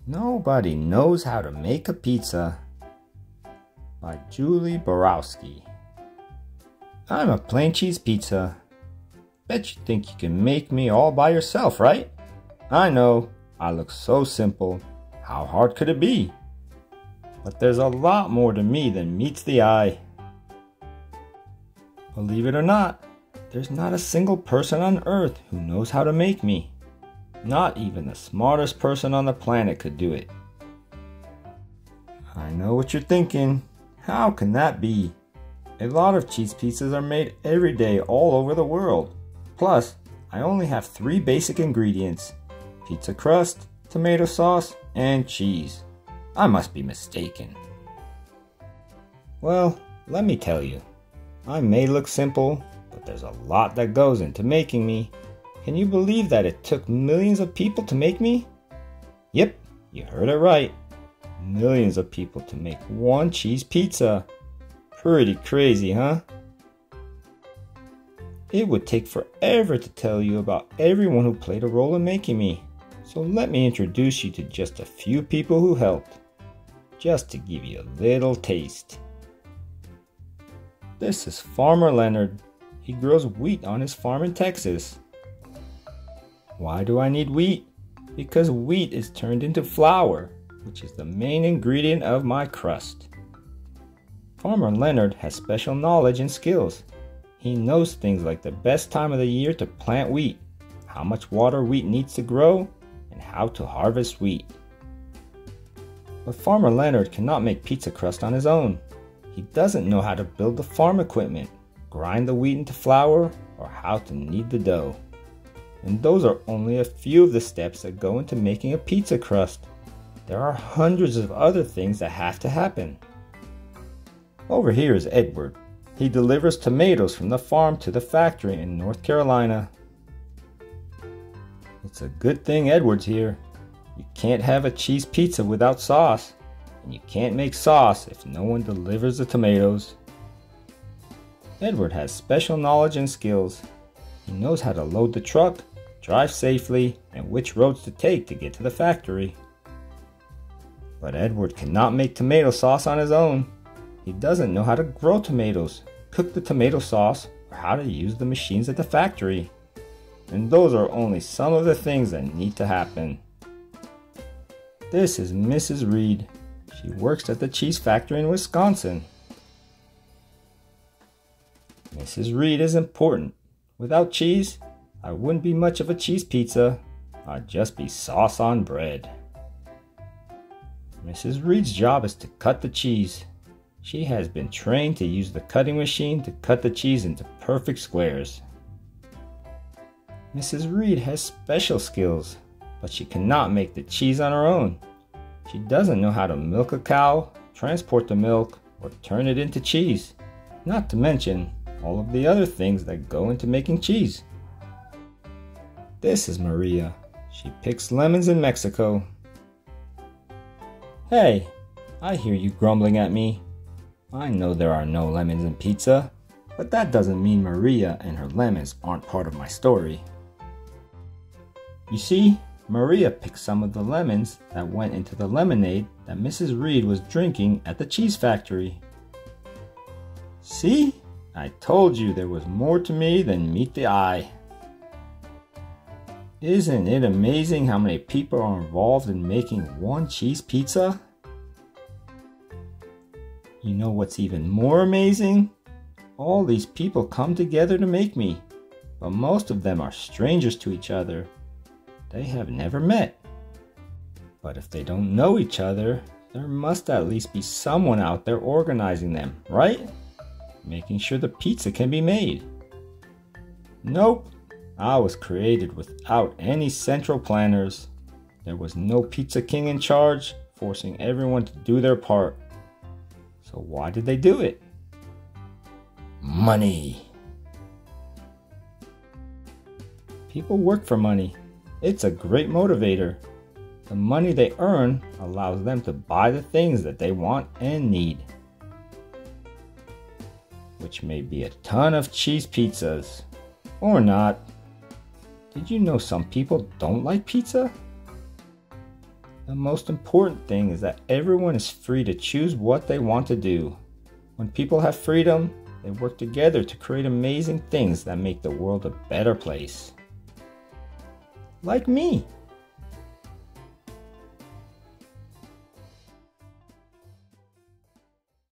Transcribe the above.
Nobody knows how to make a pizza by Julie Borowski. I'm a plain cheese pizza. Bet you think you can make me all by yourself, right? I know, I look so simple. How hard could it be? But there's a lot more to me than meets the eye. Believe it or not, there's not a single person on earth who knows how to make me. Not even the smartest person on the planet could do it. I know what you're thinking. How can that be? A lot of cheese pizzas are made every day all over the world. Plus, I only have 3 basic ingredients: pizza crust, tomato sauce, and cheese. I must be mistaken. Well, let me tell you. I may look simple, but there's a lot that goes into making me. Can you believe that it took millions of people to make me? Yep, you heard it right. Millions of people to make one cheese pizza. Pretty crazy, huh? It would take forever to tell you about everyone who played a role in making me. So let me introduce you to just a few people who helped. Just to give you a little taste. This is Farmer Leonard. He grows wheat on his farm in Texas. Why do I need wheat? Because wheat is turned into flour, which is the main ingredient of my crust. Farmer Leonard has special knowledge and skills. He knows things like the best time of the year to plant wheat, how much water wheat needs to grow, and how to harvest wheat. But Farmer Leonard cannot make pizza crust on his own. He doesn't know how to build the farm equipment, grind the wheat into flour, or how to knead the dough. And those are only a few of the steps that go into making a pizza crust. There are hundreds of other things that have to happen. Over here is Edward. He delivers tomatoes from the farm to the factory in North Carolina. It's a good thing Edward's here. You can't have a cheese pizza without sauce, and you can't make sauce if no one delivers the tomatoes. Edward has special knowledge and skills. He knows how to load the truck, drive safely, and which roads to take to get to the factory. But Edward cannot make tomato sauce on his own. He doesn't know how to grow tomatoes, cook the tomato sauce, or how to use the machines at the factory. And those are only some of the things that need to happen. This is Mrs. Reed. She works at the cheese factory in Wisconsin. Mrs. Reed is important. Without cheese, I wouldn't be much of a cheese pizza. I'd just be sauce on bread. Mrs. Reed's job is to cut the cheese. She has been trained to use the cutting machine to cut the cheese into perfect squares. Mrs. Reed has special skills, but she cannot make the cheese on her own. She doesn't know how to milk a cow, transport the milk, or turn it into cheese. Not to mention all of the other things that go into making cheese. This is Maria. She picks lemons in Mexico. Hey, I hear you grumbling at me. I know there are no lemons in pizza, but that doesn't mean Maria and her lemons aren't part of my story. You see, Maria picked some of the lemons that went into the lemonade that Mrs. Reed was drinking at the cheese factory. See? I told you there was more to me than meet the eye. Isn't it amazing how many people are involved in making one cheese pizza? You know what's even more amazing? All these people come together to make me, but most of them are strangers to each other. They have never met. But if they don't know each other, there must at least be someone out there organizing them, right? Making sure the pizza can be made. Nope, I was created without any central planners. There was no pizza king in charge, forcing everyone to do their part. So why did they do it? Money. People work for money. It's a great motivator. The money they earn allows them to buy the things that they want and need. Which may be a ton of cheese pizzas. Or not. Did you know some people don't like pizza? The most important thing is that everyone is free to choose what they want to do. When people have freedom, they work together to create amazing things that make the world a better place. Like me.